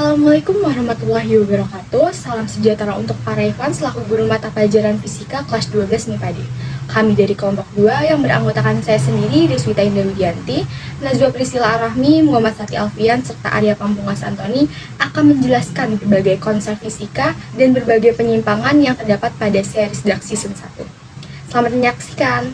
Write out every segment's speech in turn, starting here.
Assalamualaikum warahmatullahi wabarakatuh. Salam sejahtera untuk para Ivan selaku guru mata pelajaran fisika kelas 12 MIPA D. Kami dari kelompok 2 yang beranggotakan saya sendiri, Deswita Indah Widianti, Najwa Priscila Arahmi, Muhammad Sati Alfian, serta Arya Pampungas Antoni akan menjelaskan berbagai konsep fisika dan berbagai penyimpangan yang terdapat pada series Dark Season 1. Selamat menyaksikan!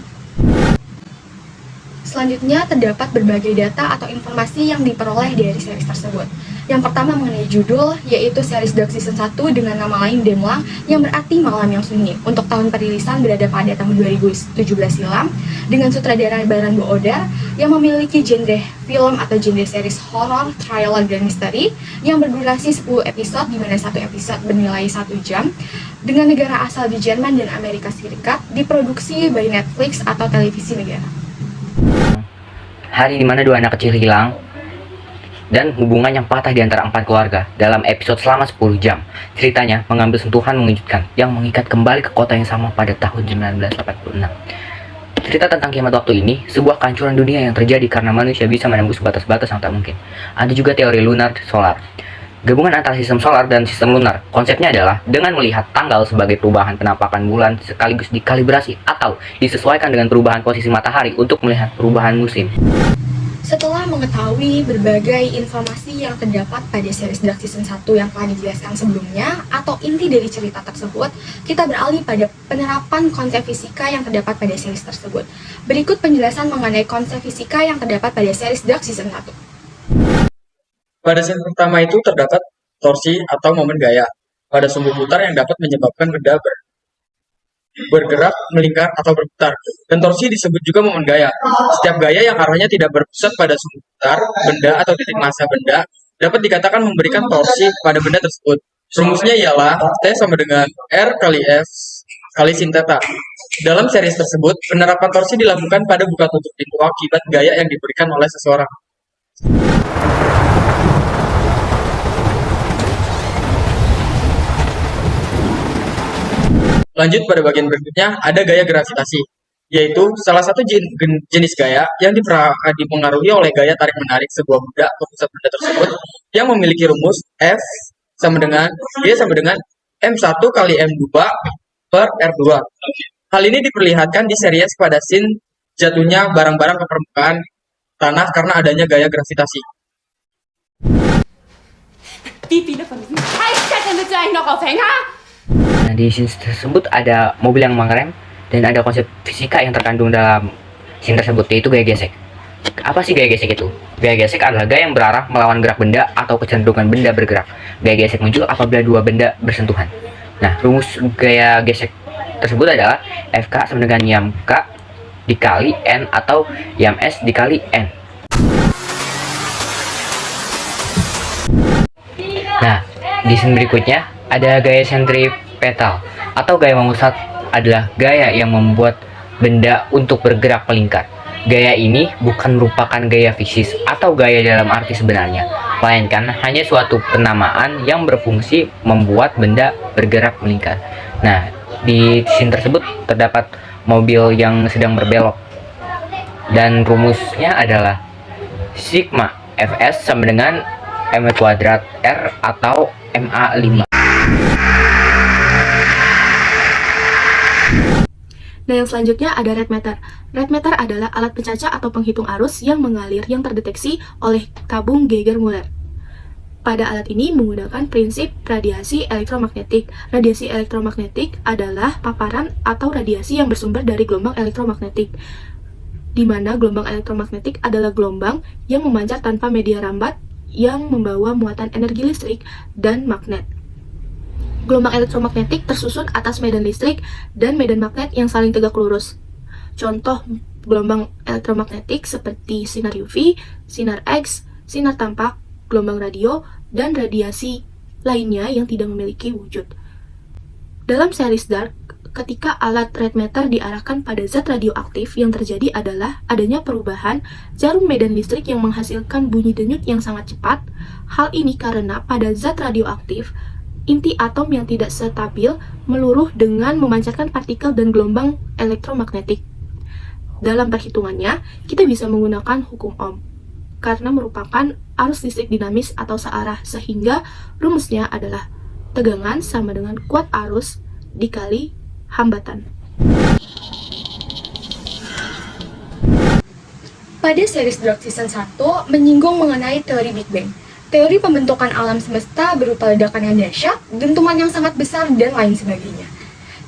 Selanjutnya terdapat berbagai data atau informasi yang diperoleh dari series tersebut. Yang pertama mengenai judul, yaitu series Dark Season 1 dengan nama lain Demlang, yang berarti malam yang sunyi. Untuk tahun perilisan berada pada tahun 2017 silam, dengan sutradara Baran Boodar yang memiliki genre film atau genre series horror, thriller, dan misteri yang berdurasi 10 episode, di mana satu episode bernilai 1 jam, dengan negara asal di Jerman dan Amerika Serikat, diproduksi by Netflix atau televisi negara. Hari di mana dua anak kecil hilang dan hubungan yang patah di antara 4 keluarga dalam episode selama 10 jam. Ceritanya mengambil sentuhan mengejutkan yang mengikat kembali ke kota yang sama pada tahun 1986. Cerita tentang kiamat waktu ini, sebuah kehancuran dunia yang terjadi karena manusia bisa menembus batas-batas yang tak mungkin. Ada juga teori lunar solar, gabungan antara sistem solar dan sistem lunar. Konsepnya adalah dengan melihat tanggal sebagai perubahan penampakan bulan sekaligus dikalibrasi atau disesuaikan dengan perubahan posisi matahari untuk melihat perubahan musim. Setelah mengetahui berbagai informasi yang terdapat pada series Dark Season 1 yang telah dijelaskan sebelumnya atau inti dari cerita tersebut, kita beralih pada penerapan konsep fisika yang terdapat pada series tersebut. Berikut penjelasan mengenai konsep fisika yang terdapat pada series Dark Season 1. Pada scene pertama itu terdapat torsi atau momen gaya pada sumbu putar yang dapat menyebabkan benda bergerak, melingkar, atau berputar. Dan torsi disebut juga momen gaya. Setiap gaya yang arahnya tidak berpusat pada sumbu putar, benda, atau titik massa benda dapat dikatakan memberikan torsi pada benda tersebut. Rumusnya ialah T sama dengan R kali F kali sin theta. Dalam series tersebut, penerapan torsi dilakukan pada buka tutup pintu akibat gaya yang diberikan oleh seseorang. Lanjut pada bagian berikutnya, ada gaya gravitasi, yaitu salah satu jenis gaya yang dipengaruhi oleh gaya tarik-menarik sebuah benda atau pusat benda tersebut yang memiliki rumus F sama dengan G sama dengan M1 kali M2 per R2. Hal ini diperlihatkan di series pada scene jatuhnya barang-barang ke permukaan tanah karena adanya gaya gravitasi. Wie viele von diesen Scheißzetteln willst du eigentlich noch aufhängen? Nah, di scene tersebut ada mobil yang mengerem dan ada konsep fisika yang terkandung dalam scene tersebut, yaitu gaya gesek. Apa sih gaya gesek itu? Gaya gesek adalah gaya yang berarah melawan gerak benda atau kecenderungan benda bergerak. Gaya gesek muncul apabila dua benda bersentuhan. Nah, rumus gaya gesek tersebut adalah Fk sama dengan Yam K dikali N atau Yam S dikali N. Nah, di scene berikutnya ada gaya sentripetal atau gaya memusat, adalah gaya yang membuat benda untuk bergerak melingkar. Gaya ini bukan merupakan gaya fisis atau gaya dalam arti sebenarnya, melainkan hanya suatu penamaan yang berfungsi membuat benda bergerak melingkar. Nah, di scene tersebut terdapat mobil yang sedang berbelok dan rumusnya adalah sigma Fs sama dengan M kuadrat R atau MA5. Nah, yang selanjutnya ada rate meter. Rate meter adalah alat pencacah atau penghitung arus yang mengalir yang terdeteksi oleh tabung Geiger-Müller. Pada alat ini menggunakan prinsip radiasi elektromagnetik. Radiasi elektromagnetik adalah paparan atau radiasi yang bersumber dari gelombang elektromagnetik, di mana gelombang elektromagnetik adalah gelombang yang memancar tanpa media rambat yang membawa muatan energi listrik dan magnet. Gelombang elektromagnetik tersusun atas medan listrik dan medan magnet yang saling tegak lurus. Contoh gelombang elektromagnetik seperti sinar UV, sinar X, sinar tampak, gelombang radio, dan radiasi lainnya yang tidak memiliki wujud. Dalam series Dark, ketika alat rate meter diarahkan pada zat radioaktif, yang terjadi adalah adanya perubahan jarum medan listrik yang menghasilkan bunyi denyut yang sangat cepat. Hal ini karena pada zat radioaktif, inti atom yang tidak stabil meluruh dengan memancarkan partikel dan gelombang elektromagnetik. Dalam perhitungannya, kita bisa menggunakan hukum Ohm, karena merupakan arus listrik dinamis atau searah, sehingga rumusnya adalah tegangan sama dengan kuat arus dikali hambatan. Pada series Dark Season 1 menyinggung mengenai teori Big Bang. Teori pembentukan alam semesta berupa ledakan yang dahsyat, dentuman yang sangat besar, dan lain sebagainya.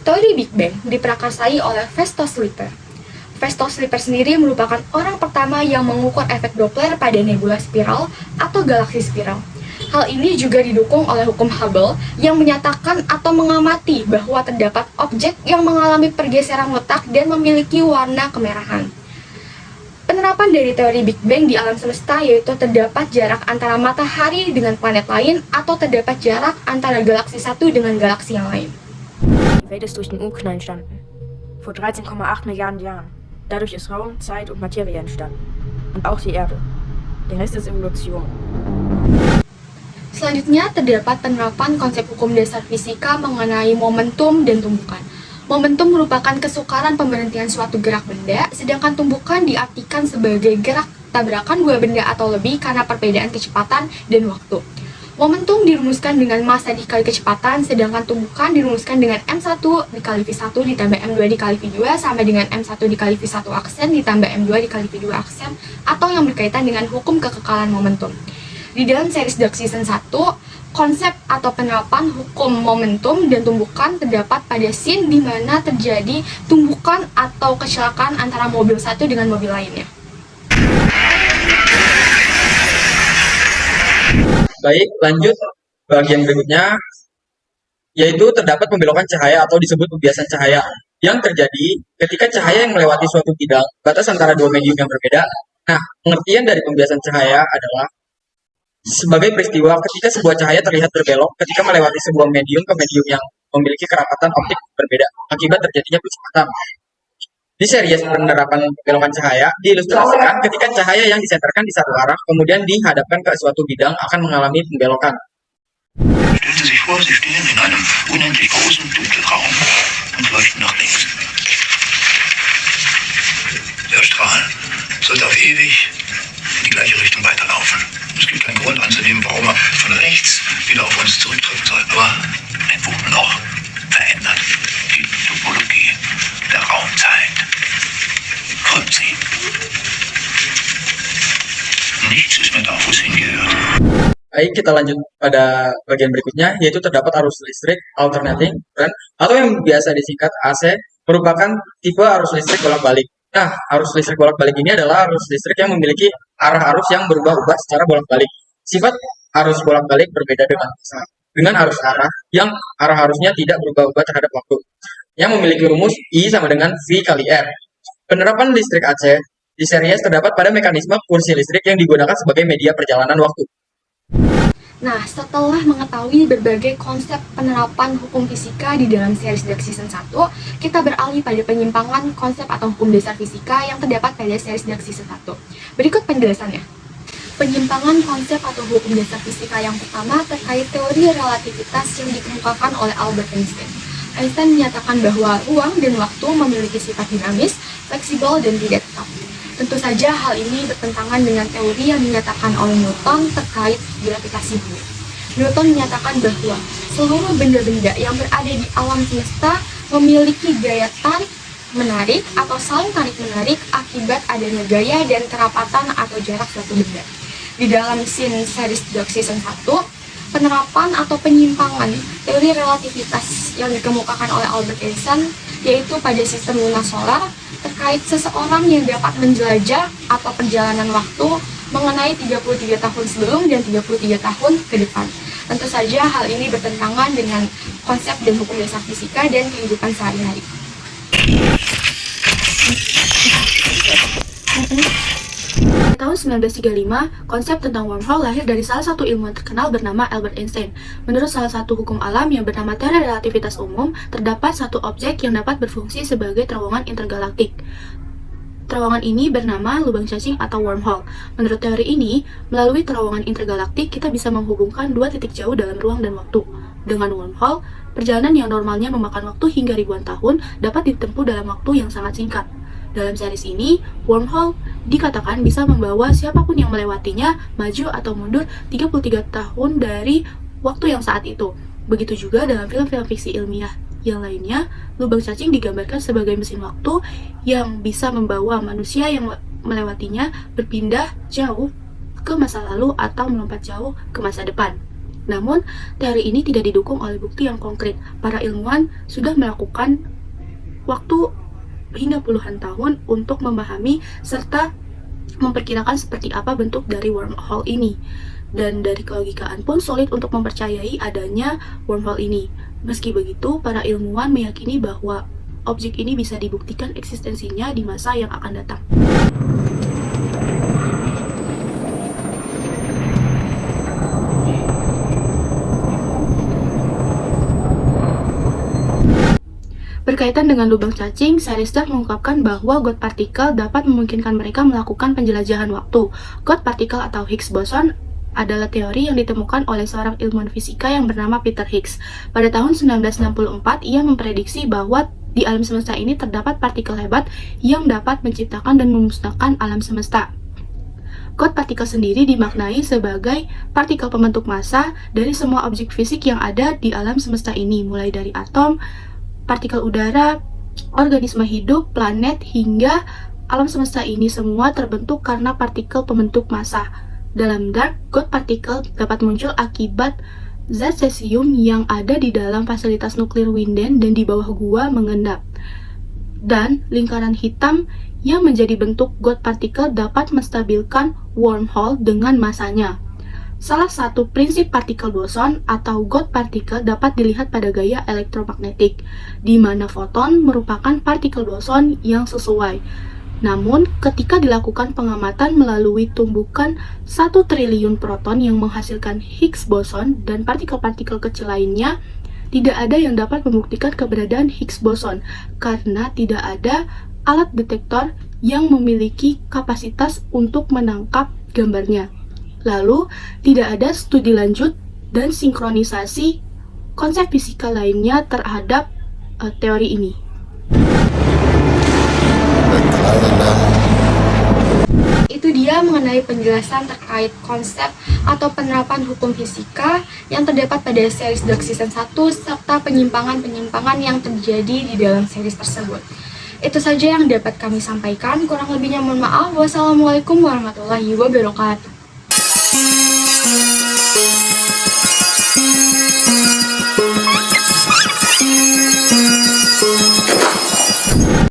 Teori Big Bang diprakarsai oleh Festo Slipper. Festo Slipper sendiri merupakan orang pertama yang mengukur efek Doppler pada nebula spiral atau galaksi spiral. Hal ini juga didukung oleh hukum Hubble yang menyatakan atau mengamati bahwa terdapat objek yang mengalami pergeseran letak dan memiliki warna kemerahan. Penerapan dari teori Big Bang di alam semesta yaitu terdapat jarak antara matahari dengan planet lain atau terdapat jarak antara galaksi satu dengan galaksi yang lain. Die Welt ist durch den Urknall entstanden. Vor 13,8 Milliarden Jahren. Dadurch ist Raum, Zeit und Materie entstanden. Und auch die Erde. Der Rest ist Evolution. Selanjutnya terdapat penerapan konsep hukum dasar fisika mengenai momentum dan tumbukan. Momentum merupakan kesukaran pemberhentian suatu gerak benda, sedangkan tumbukan diartikan sebagai gerak tabrakan dua benda atau lebih karena perbedaan kecepatan dan waktu. Momentum dirumuskan dengan massa dikali kecepatan, sedangkan tumbukan dirumuskan dengan M1 dikali V1 ditambah M2 dikali V2 sama dengan M1 dikali V1 aksen ditambah M2 dikali V2 aksen, atau yang berkaitan dengan hukum kekekalan momentum. Di dalam series Dark Season 1, konsep atau penerapan hukum momentum dan tumbukan terdapat pada scene di mana terjadi tumbukan atau kecelakaan antara mobil satu dengan mobil lainnya. Baik, lanjut bagian berikutnya, yaitu terdapat pembelokan cahaya atau disebut pembiasan cahaya yang terjadi ketika cahaya yang melewati suatu bidang, batas antara dua medium yang berbeda. Nah, pengertian dari pembiasan cahaya adalah sebagai peristiwa ketika sebuah cahaya terlihat berbelok ketika melewati sebuah medium ke medium yang memiliki kerapatan optik berbeda akibat terjadinya percepatan. Di series penerapan pembelokan cahaya diilustrasikan ketika cahaya yang disenterkan di satu arah kemudian dihadapkan ke suatu bidang akan mengalami pembelokan. Stellen Sie sich vor, Sie stehen in einem unendlich großen, dunklen Raum und leuchten nach links. Der Strahl sollte auf ewig in die gleiche Richtung weiterlaufen. Es gibt keinen Grund anzunehmen, warum er von rechts wieder auf uns zurücktreffen soll. Aber ein Wurmloch verändert die Topologie der Raumzeit. Krümmt sie. Nichts ist mehr da, wo es hingehört. Baik, kita lanjut pada bagian berikutnya, yaitu terdapat arus listrik alternating current atau yang biasa disingkat AC, merupakan tipe arus listrik bolak-balik. Nah, arus listrik bolak-balik ini adalah arus listrik yang memiliki arah arus yang berubah-ubah secara bolak-balik. Sifat arus bolak-balik berbeda dengan arus arah yang arah arusnya tidak berubah-ubah terhadap waktu, yang memiliki rumus I sama dengan V kali R. Penerapan listrik AC di series terdapat pada mekanisme kursi listrik yang digunakan sebagai media perjalanan waktu. Nah, setelah mengetahui berbagai konsep penerapan hukum fisika di dalam series Dark Season 1, kita beralih pada penyimpangan konsep atau hukum dasar fisika yang terdapat pada series Dark Season 1. Berikut penjelasannya. Penyimpangan konsep atau hukum dasar fisika yang pertama terkait teori relativitas yang dikemukakan oleh Albert Einstein. Einstein menyatakan bahwa ruang dan waktu memiliki sifat dinamis, fleksibel, dan tidak tetap. Tentu saja hal ini bertentangan dengan teori yang dinyatakan oleh Newton terkait gravitasi bumi. Newton menyatakan bahwa seluruh benda-benda yang berada di alam semesta memiliki gaya tarik-menarik atau saling tarik-menarik akibat adanya gaya dan kerapatan atau jarak suatu benda. Di dalam scene series Dark Season 1, penerapan atau penyimpangan teori relativitas yang dikemukakan oleh Albert Einstein yaitu pada sistem lunar solar terkait seseorang yang dapat menjelajah atau perjalanan waktu mengenai 33 tahun sebelum dan 33 tahun ke depan. Tentu saja hal ini bertentangan dengan konsep dan hukum dasar fisika dan kehidupan sehari-hari. Tahun 1935, konsep tentang wormhole lahir dari salah satu ilmuwan terkenal bernama Albert Einstein. Menurut salah satu hukum alam yang bernama teori relativitas umum, terdapat satu objek yang dapat berfungsi sebagai terowongan intergalaktik. Terowongan ini bernama lubang cacing atau wormhole. Menurut teori ini, melalui terowongan intergalaktik kita bisa menghubungkan dua titik jauh dalam ruang dan waktu. Dengan wormhole, perjalanan yang normalnya memakan waktu hingga ribuan tahun dapat ditempuh dalam waktu yang sangat singkat. Dalam series ini, wormhole dikatakan bisa membawa siapapun yang melewatinya maju atau mundur 33 tahun dari waktu yang saat itu. Begitu juga dalam film-film fiksi ilmiah yang lainnya, lubang cacing digambarkan sebagai mesin waktu yang bisa membawa manusia yang melewatinya berpindah jauh ke masa lalu atau melompat jauh ke masa depan. Namun, teori ini tidak didukung oleh bukti yang konkret. Para ilmuwan sudah melakukan waktu hingga puluhan tahun untuk memahami serta memperkirakan seperti apa bentuk dari wormhole ini. Dan dari kelogikaan pun sulit untuk mempercayai adanya wormhole ini. Meski begitu, para ilmuwan meyakini bahwa objek ini bisa dibuktikan eksistensinya di masa yang akan datang. Berkaitan dengan lubang cacing, series Dark mengungkapkan bahwa God particle dapat memungkinkan mereka melakukan penjelajahan waktu. God particle atau Higgs boson adalah teori yang ditemukan oleh seorang ilmuwan fisika yang bernama Peter Higgs. Pada tahun 1964, ia memprediksi bahwa di alam semesta ini terdapat partikel hebat yang dapat menciptakan dan memusnahkan alam semesta. God particle sendiri dimaknai sebagai partikel pembentuk massa dari semua objek fisik yang ada di alam semesta ini, mulai dari atom, partikel udara, organisme hidup, planet, hingga alam semesta ini semua terbentuk karena partikel pembentuk massa. Dalam Dark, God particle dapat muncul akibat zat cesium yang ada di dalam fasilitas nuklir Winden dan di bawah gua mengendap. Dan lingkaran hitam yang menjadi bentuk God particle dapat menstabilkan wormhole dengan masanya. Salah satu prinsip partikel boson atau God particle dapat dilihat pada gaya elektromagnetik, di mana foton merupakan partikel boson yang sesuai. Namun, ketika dilakukan pengamatan melalui tumbukan 1 triliun proton yang menghasilkan Higgs boson dan partikel-partikel kecil lainnya, tidak ada yang dapat membuktikan keberadaan Higgs boson karena tidak ada alat detektor yang memiliki kapasitas untuk menangkap gambarnya. Lalu, tidak ada studi lanjut dan sinkronisasi konsep fisika lainnya terhadap teori ini. Itu dia mengenai penjelasan terkait konsep atau penerapan hukum fisika yang terdapat pada series Dark Season 1 serta penyimpangan-penyimpangan yang terjadi di dalam series tersebut. Itu saja yang dapat kami sampaikan, kurang lebihnya mohon maaf. Wassalamualaikum warahmatullahi wabarakatuh.